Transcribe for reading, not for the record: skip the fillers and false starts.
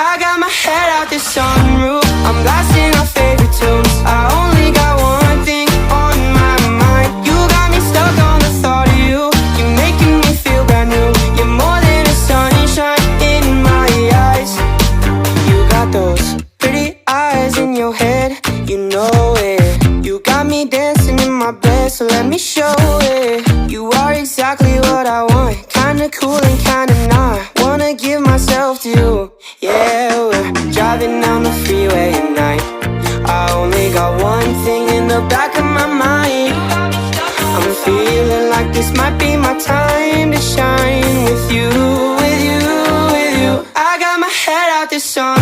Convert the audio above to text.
I got my head out the sunroof, I'm blasting our favorite tunes. I only got one thing on my mind. You got me stuck on the thought of you. You're making me feel brand new. You're more than a sunshine in my eyes. You got those pretty eyes in your head, you know it. You got me dancing in my bed, so let me show it. You are exactly what I want, kinda cool and kinda not. Wanna give myself to you. Yeah, we're driving down the freeway at night. I only got one thing in the back of my mind. I'm feeling like this might be my time to shine with you, with you, with you. I got my head out the sun.